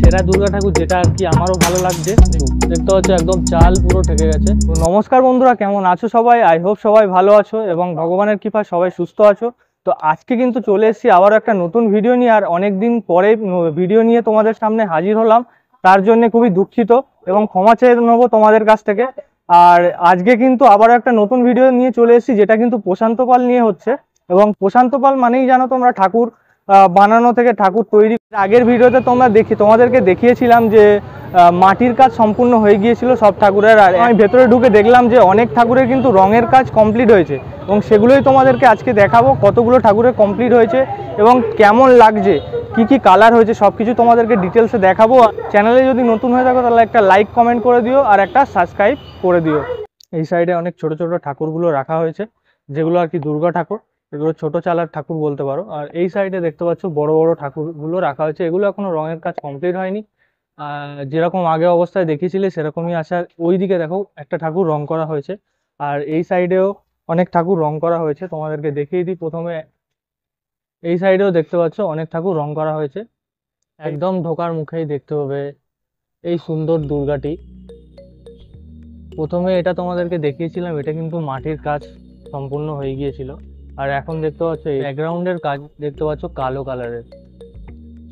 সেরা দুর্গা ঠাকুর, যেটা আর কি আমারও ভালো লাগছে। দেখতে হচ্ছে একদম চাল পুরো ঠেকে গেছে। তো নমস্কার বন্ধুরা, কেমন আছো সবাই? আই হোপ সবাই ভালো আছো এবং ভগবানের কৃপায় সবাই সুস্থ আছো। তো আজকে কিন্তু চলে এসেছি আবারও একটা নতুন ভিডিও নিয়ে, আর অনেকদিন পরে ভিডিও নিয়ে তোমাদের সামনে হাজির হলাম। তার জন্য খুবই দুঃখিত এবং ক্ষমা চেয়ে নেবো তোমাদের কাছ থেকে। আর আজকে কিন্তু আবারও একটা নতুন ভিডিও নিয়ে চলে এসেছি, যেটা কিন্তু প্রশান্ত পাল নিয়ে হচ্ছে। এবং প্রশান্ত পাল মানেই জানো তোমরা ঠাকুর বানানো থেকে ঠাকুর তৈরি। আগের ভিডিওতে তোমাদেরকে দেখিয়েছিলাম যে মাটির কাজ সম্পূর্ণ হয়ে গিয়েছিল সব ঠাকুরের। আর আমি ভেতরে ঢুকে দেখলাম যে অনেক ঠাকুরের কিন্তু রঙের কাজ কমপ্লিট হয়েছে, এবং সেগুলোই তোমাদেরকে আজকে দেখাবো। কতগুলো ঠাকুরের কমপ্লিট হয়েছে এবং কেমন লাগছে, কি কি কালার হয়েছে, সব কিছু তোমাদেরকে ডিটেলসে দেখাবো। চ্যানেলে যদি নতুন হয়ে থাকো তাহলে একটা লাইক কমেন্ট করে দিও আর একটা সাবস্ক্রাইব করে দিও। এই সাইডে অনেক ছোট ছোট ঠাকুরগুলো রাখা হয়েছে, যেগুলো আর কি দুর্গা ঠাকুর, এগুলো ছোট চালার ঠাকুর বলতে পারো। আর এই সাইডে দেখতে পাচ্ছ বড় বড় ঠাকুরগুলো রাখা হয়েছে, এগুলো এখনো রঙের কাজ কমপ্লিট হয়নি। যেরকম আগে অবস্থায় দেখেছিলে সেরকমই আছে। আর ওইদিকে দেখো একটা ঠাকুর রং করা হয়েছে, আর এই সাইডেও অনেক ঠাকুর রং করা হয়েছে। তোমাদেরকে দেখিয়ে দিই, প্রথমে এই সাইডেও দেখতে পাচ্ছ অনেক ঠাকুর রং করা হয়েছে। একদম ঢোকার মুখেই দেখতে হবে এই সুন্দর দুর্গাটি। প্রথমে এটা তোমাদেরকে দেখিয়েছিলাম, এটা কিন্তু মাটির কাজ সম্পূর্ণ হয়ে গিয়েছিল। আর এখন দেখতে পাচ্ছ ব্যাকগ্রাউন্ডের কাজ দেখতে পাচ্ছ কালো কালারের,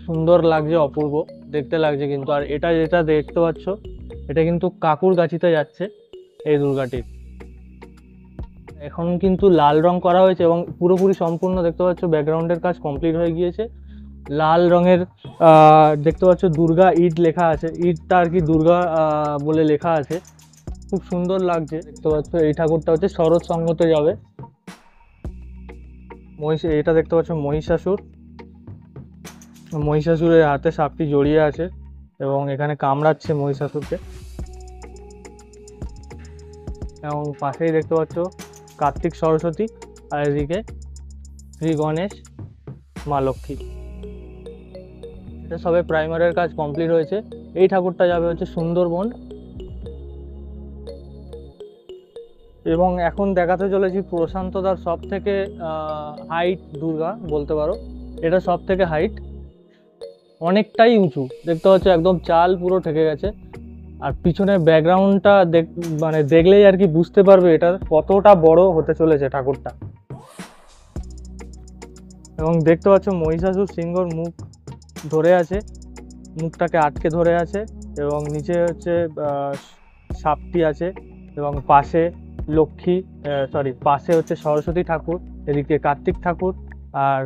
সুন্দর লাগছে, অপূর্ব দেখতে লাগছে কিন্তু। আর এটা যেটা দেখতে পাচ্ছ এটা কিন্তু কাকুর গাছিতে যাচ্ছে এই দুর্গাটির। এখন কিন্তু লাল রং করা হয়েছে এবং পুরোপুরি সম্পূর্ণ দেখতে পাচ্ছ ব্যাকগ্রাউন্ডের কাজ কমপ্লিট হয়ে গিয়েছে। লাল রঙের দেখতে পাচ্ছ দুর্গা ইট লেখা আছে, ইটটা আর কি দুর্গা বলে লেখা আছে, খুব সুন্দর লাগছে দেখতে পাচ্ছ। এই ঠাকুরটা হচ্ছে শরৎ সঙ্গতে যাবে। এটা দেখতে পাচ্ছ মহিষাসুর, মহিষাসুরের হাতে সাপটি জড়িয়ে আছে এবং এখানে কামড়াচ্ছে মহিষাসুরকে। এবং পাশেই দেখতে পাচ্ছ কার্তিক সরস্বতী, আর এদিকে শ্রী গণেশ, মা লক্ষ্মী। এটা সবে প্রাইমারের কাজ কমপ্লিট হয়েছে। এই ঠাকুরটা যাবে হচ্ছে সুন্দরবন। এবং এখন দেখাতে চলেছি প্রশান্তদার সব থেকে হাইট দুর্গা বলতে পারো, এটা সব থেকে হাইট, অনেকটাই উঁচু দেখতে পাচ্ছ, একদম চাল পুরো ঠেকে গেছে। আর পিছনের ব্যাকগ্রাউন্ডটা মানে দেখলেই আর কি বুঝতে পারবে এটা কতটা বড় হতে চলেছে ঠাকুরটা। এবং দেখতে পাচ্ছ মহিষাসুর সিংহর মুখ ধরে আছে, মুখটাকে আটকে ধরে আছে, এবং নিচে হচ্ছে সাপটি আছে, এবং পাশে পাশে হচ্ছে সরস্বতী ঠাকুর, এদিকে কার্তিক ঠাকুর আর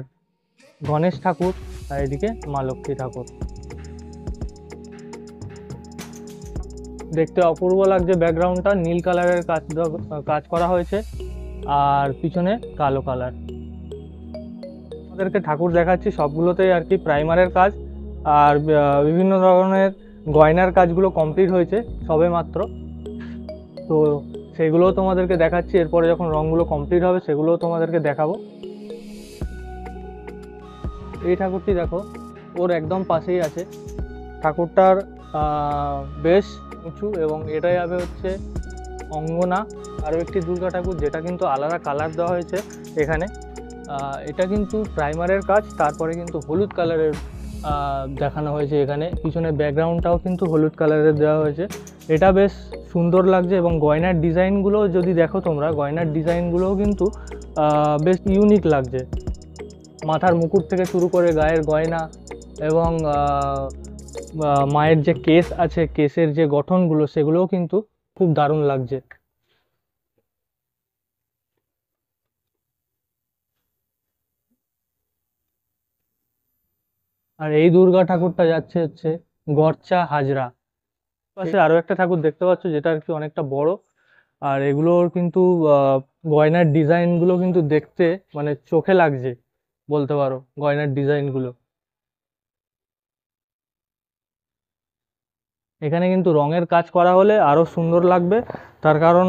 গণেশ ঠাকুর, আর এদিকে মা লক্ষ্মী ঠাকুর। দেখতে অপূর্ব লাগছে। ব্যাকগ্রাউন্ডটা নীল কালারের কাজ করা হয়েছে আর পিছনে কালো কালার। আমাদেরকে ঠাকুর দেখাচ্ছি সবগুলোতেই আর কি প্রাইমারের কাজ, আর বিভিন্ন ধরনের গয়নার কাজগুলো কমপ্লিট হয়েছে সবে মাত্র। তো সেগুলোও তোমাদেরকে দেখাচ্ছি, এরপরে যখন রঙগুলো কমপ্লিট হবে সেগুলোও তোমাদেরকে দেখাবো। এই ঠাকুরটি দেখো, ওর একদম পাশেই আছে। ঠাকুরটার বেশ উঁচু, এবং এটা যাবে হচ্ছে অঙ্গনা, আরও একটি দুর্গা ঠাকুর, যেটা কিন্তু আলাদা কালার দেওয়া হয়েছে এখানে। এটা কিন্তু প্রাইমারের কাজ, তারপরে কিন্তু হলুদ কালারের দেখানো হয়েছে এখানে। পিছনে ব্যাকগ্রাউন্ডটাও কিন্তু হলুদ কালারের দেওয়া হয়েছে। এটা বেশ সুন্দর লাগছে। এবং গয়নার ডিজাইনগুলো যদি দেখো তোমরা, গয়নার ডিজাইনগুলোও কিন্তু বেশ ইউনিক লাগছে। মাথার মুকুট থেকে শুরু করে গায়ের গয়না, এবং মায়ের যে কেস আছে, কেসের যে গঠনগুলো, সেগুলোও কিন্তু খুব দারুণ লাগছে। আর এই দুর্গা ঠাকুরটা যাচ্ছে হচ্ছে গরচা হাজরা। পাশে আরো একটা ঠাকুর দেখতে পাচ্ছ, যেটা আর কি অনেকটা বড়। আর এগুলোর কিন্তু গয়নার ডিজাইনগুলো কিন্তু দেখতে মানে চোখে লাগছে বলতে পারো, গয়নার ডিজাইনগুলো। এখানে কিন্তু রঙের কাজ করা হলে আরো সুন্দর লাগবে, তার কারণ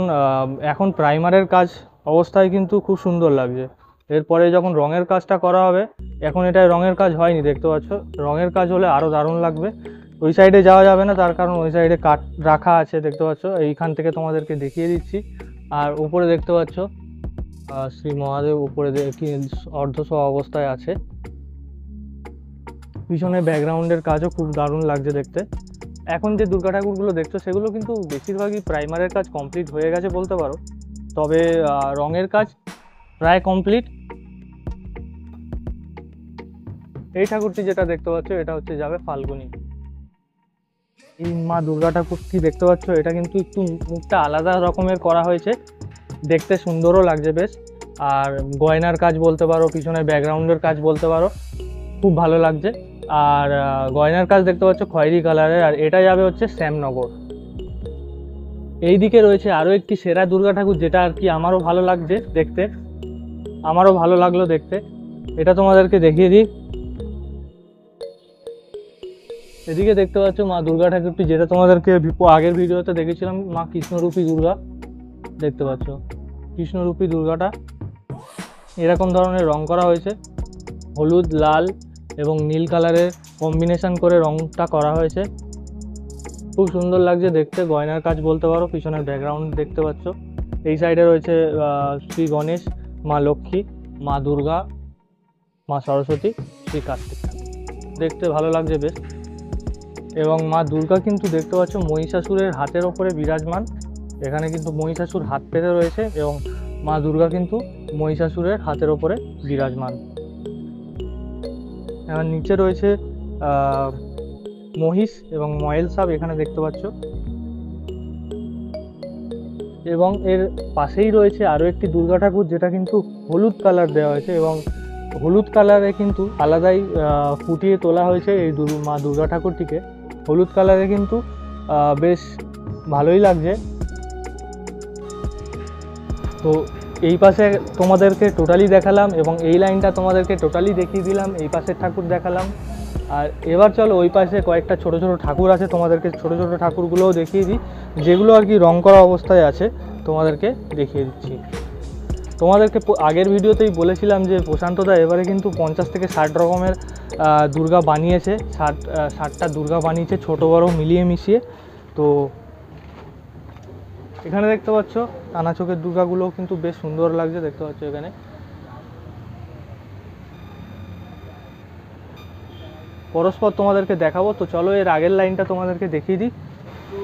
এখন প্রাইমারের কাজ অবস্থায় কিন্তু খুব সুন্দর লাগছে। এরপরে যখন রঙের কাজটা করা হবে, এখন এটা রঙের কাজ হয়নি দেখতে পাচ্ছ, রঙের কাজ হলে আরো দারুণ লাগবে। ওই সাইডে যাওয়া যাবে না, তার কারণ ওই সাইডে কাঠ রাখা আছে দেখতে পাচ্ছ, এইখান থেকে তোমাদেরকে দেখিয়ে দিচ্ছি। আর উপরে দেখতে পাচ্ছ শ্রী মহাদেব উপরে অর্ধশোয়া অবস্থায় আছে। পিছনে ব্যাকগ্রাউন্ডের কাজও খুব দারুণ লাগছে দেখতে। এখন যে দুর্গা ঠাকুরগুলো দেখছো সেগুলো কিন্তু বেশিরভাগই প্রাইমারের কাজ কমপ্লিট হয়ে গেছে বলতে পারো, তবে রঙের কাজ প্রায় কমপ্লিট। এই ঠাকুরটি যেটা দেখতে পাচ্ছ এটা হচ্ছে যাবে ফাল্গুনি। এই মা দুর্গা ঠাকুরটি দেখতে পাচ্ছ এটা কিন্তু একটু মুখটা আলাদা রকমের করা হয়েছে, দেখতে সুন্দরও লাগছে বেশ। আর গয়নার কাজ বলতে পারো, পিছনে ব্যাকগ্রাউন্ডের কাজ বলতে পারো, খুব ভালো লাগছে। আর গয়নার কাজ দেখতে পাচ্ছ খয়েরি কালারের, আর এটা যাবে হচ্ছে শ্যামনগর। এই দিকে রয়েছে আরও একটি সেরা দুর্গা ঠাকুর যেটা আর কি আমারও ভালো লাগছে দেখতে, আমারও ভালো লাগলো দেখতে। এটা তোমাদেরকে দেখিয়ে দিই। এদিকে দেখতে পাচ্ছ মা দুর্গা ঠাকুরটি যেটা তোমাদেরকে আগের ভিডিওতে দেখেছিলাম, মা কৃষ্ণরূপী দুর্গা দেখতে পাচ্ছ। কৃষ্ণরূপী দুর্গাটা এরকম ধরনের রং করা হয়েছে, হলুদ, লাল এবং নীল কালারের কম্বিনেশন করে রংটা করা হয়েছে, খুব সুন্দর লাগছে দেখতে। গয়নার কাজ বলতে পারো, পিছনের ব্যাকগ্রাউন্ড দেখতে পাচ্ছ। এই সাইডে রয়েছে শ্রী গণেশ, মা লক্ষ্মী, মা দুর্গা, মা সরস্বতী, শ্রী কার্তিক, দেখতে ভালো লাগছে বেশ। এবং মা দুর্গা কিন্তু দেখতে পাচ্ছ মহিষাসুরের হাতের ওপরে বিরাজমান, এখানে কিন্তু মহিষাসুর হাত পেতে রয়েছে এবং মা দুর্গা কিন্তু মহিষাসুরের হাতের ওপরে বিরাজমান। এবার নিচে রয়েছে মহিষ এবং ময়েল সাপ এখানে দেখতে পাচ্ছ, এবং এর পাশেই রয়েছে আরও একটি দুর্গা ঠাকুর যেটা কিন্তু হলুদ কালার দেওয়া হয়েছে, এবং হলুদ কালারে কিন্তু আলাদাই ফুটিয়ে তোলা হয়েছে এই মা দুর্গা ঠাকুরটিকে। হলুদ কালারে কিন্তু বেশ ভালোই লাগছে। তো এই পাশে তোমাদেরকে টোটালি দেখালাম এবং এই লাইনটা তোমাদেরকে টোটালি দেখিয়ে দিলাম, এই পাশের ঠাকুর দেখালাম। আর এবার চলো ওই পাশে কয়েকটা ছোট ছোট ঠাকুর আছে, তোমাদেরকে ছোট ছোট ঠাকুরগুলোও দেখিয়ে দিই, যেগুলো আর কি রং করা অবস্থায় আছে তোমাদেরকে দেখিয়ে দিচ্ছি। তোমাদেরকে আগের ভিডিওতেই বলেছিলাম যে প্রশান্তদা এবারে কিন্তু 50 থেকে 60 রকমের দুর্গা বানিয়েছে, 60টা দুর্গা বানিয়েছে ছোট বড় মিলিয়ে মিশিয়ে। তো এখানে দেখতে পাচ্ছ টানা চোখের দুর্গাগুলোও কিন্তু বেশ সুন্দর লাগছে দেখতে পাচ্ছ। এখানে পরস্পর তোমাদেরকে দেখাবো, তো চলো এর আগের লাইনটা তোমাদেরকে দেখিয়ে দিই।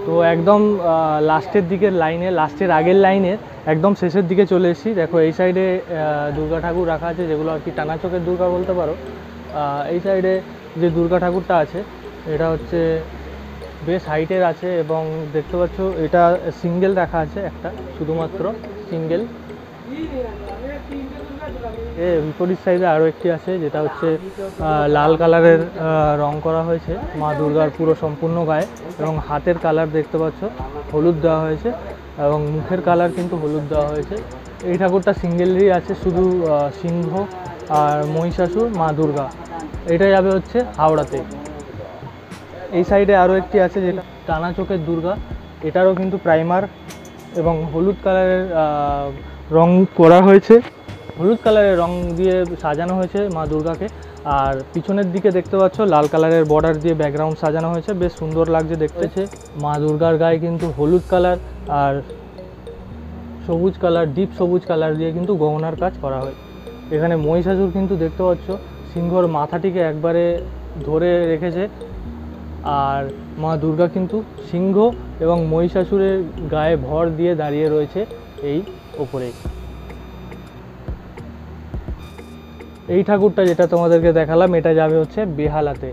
তো একদম লাস্টের দিকের লাইনে, লাস্টের আগের লাইনের একদম শেষের দিকে চলে এসেছি। দেখো এই সাইডে দুর্গা ঠাকুর রাখা আছে, যেগুলো আর কি টানা চোখের দুর্গা বলতে পারো। এই সাইডে যে দুর্গা ঠাকুরটা আছে এটা হচ্ছে বেশ হাইটের আছে, এবং দেখতে পাচ্ছ এটা সিঙ্গেল রাখা আছে, একটা শুধুমাত্র সিঙ্গেল। বিপরীত সাইডে আরও একটি আছে যেটা হচ্ছে লাল কালারের রং করা হয়েছে মা দুর্গার পুরো সম্পূর্ণ গায়ে, এবং হাতের কালার দেখতে পাচ্ছ হলুদ দেওয়া হয়েছে, এবং মুখের কালার কিন্তু হলুদ দেওয়া হয়েছে। এই ঠাকুরটা সিঙ্গেলেরই আছে, শুধু সিংহ আর মহিষাসুর, মা দুর্গা। এটা যাবে হচ্ছে হাওড়াতে। এই সাইডে আরও একটি আছে যেটা টানা চোখের দুর্গা, এটারও কিন্তু প্রাইমার এবং হলুদ কালারের রং করা হয়েছে, হলুদ কালারের রং দিয়ে সাজানো হয়েছে মা দুর্গাকে। আর পিছনের দিকে দেখতে পাচ্ছ লাল কালারের বর্ডার দিয়ে ব্যাকগ্রাউন্ড সাজানো হয়েছে, বেশ সুন্দর লাগছে দেখতেছে। মা দুর্গার গায়ে কিন্তু হলুদ কালার আর সবুজ কালার, ডিপ সবুজ কালার দিয়ে কিন্তু গহনার কাজ করা হয়। এখানে মহিষাসুর কিন্তু দেখতে পাচ্ছ সিংহর মাথাটিকে একবারে ধরে রেখেছে, আর মা দুর্গা কিন্তু সিংহ এবং মহিষাসুরের গায়ে ভর দিয়ে দাঁড়িয়ে রয়েছে এই ওপরেই। এই ঠাকুরটা যেটা তোমাদেরকে দেখালাম এটা যাবে হচ্ছে বেহালাতে,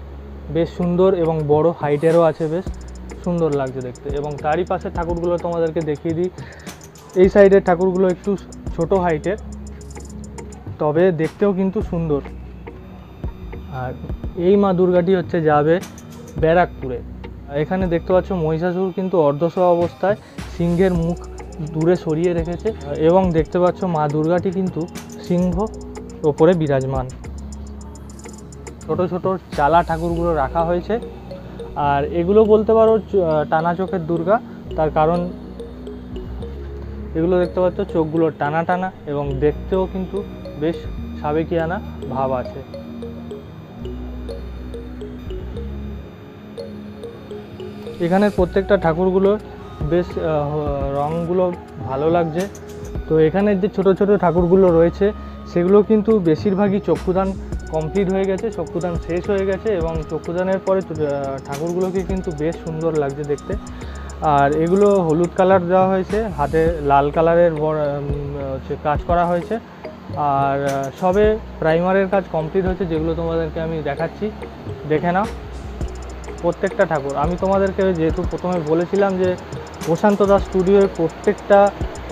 বেশ সুন্দর এবং বড় হাইটেরও আছে, বেশ সুন্দর লাগছে দেখতে। এবং তারই পাশে ঠাকুরগুলো তোমাদেরকে দেখিয়ে দিই। এই সাইডের ঠাকুরগুলো একটু ছোট হাইটের, তবে দেখতেও কিন্তু সুন্দর। আর এই মা দুর্গাটি হচ্ছে যাবে ব্যারাকপুরে। এখানে দেখতে পাচ্ছ মহিষাসুর কিন্তু অর্ধশোয়া অবস্থায় সিংহের মুখ দূরে সরিয়ে রেখেছে, এবং দেখতে পাচ্ছ মা দুর্গাটি কিন্তু সিংহ ওপরে বিরাজমান। ছোট ছোট চালা ঠাকুরগুলো রাখা হয়েছে, আর এগুলো বলতে পারো টানা চোখের দুর্গা, তার কারণ এগুলো দেখতে পাচ্ছ চোখগুলো টানা টানা এবং দেখতেও কিন্তু বেশ সাবেকিয়ানা ভাব আছে। এখানের প্রত্যেকটা ঠাকুরগুলোর বেশ রঙগুলো ভালো লাগছে। তো এখানের যে ছোট ছোট ঠাকুরগুলো রয়েছে সেগুলো কিন্তু বেশিরভাগই চক্ষুদান কমপ্লিট হয়ে গেছে, চক্ষুদান শেষ হয়ে গেছে এবং চক্ষুদানের পরে ঠাকুরগুলোকে কিন্তু বেশ সুন্দর লাগছে দেখতে। আর এগুলো হলুদ কালার দেওয়া হয়েছে, হাতে লাল কালারের হচ্ছে কাজ করা হয়েছে। আর সবে প্রাইমারের কাজ কমপ্লিট হয়েছে, যেগুলো তোমাদেরকে আমি দেখাচ্ছি, দেখে নাও। প্রত্যেকটা ঠাকুর আমি তোমাদেরকে যেহেতু প্রথমে বলেছিলাম যে প্রশান্ত দাস স্টুডিওর প্রত্যেকটা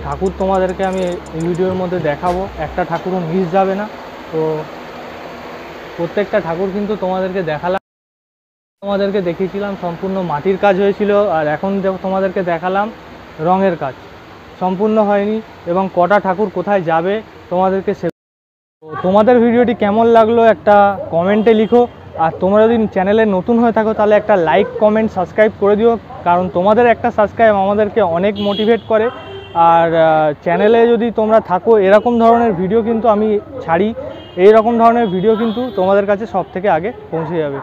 ঠাকুর তোমাদেরকে আমি এই ভিডিওর মধ্যে দেখাবো, একটা ঠাকুরও মিস যাবে না। তো প্রত্যেকটা ঠাকুর কিন্তু তোমাদেরকে দেখালাম, তোমাদেরকে দেখিয়েছিলাম সম্পূর্ণ মাটির কাজ হয়েছিল, আর এখন তোমাদেরকে দেখালাম রঙের কাজ সম্পূর্ণ হয়নি এবং কটা ঠাকুর কোথায় যাবে তোমাদেরকে তোমাদের ভিডিওটি কেমন লাগলো একটা কমেন্টে লিখো। আর তোমরা যদি চ্যানেলে নতুন হয়ে থাকো তাহলে একটা লাইক কমেন্ট সাবস্ক্রাইব করে দিও, কারণ তোমাদের একটা সাবস্ক্রাইব আমাদেরকে অনেক মোটিভেট করে। আর চ্যানেলে যদি তোমরা থাকো এরকম ধরনের ভিডিও কিন্তু আমি ছাড়ি, এই রকম ধরনের ভিডিও কিন্তু তোমাদের কাছে সব থেকে আগে পৌঁছে যাবে।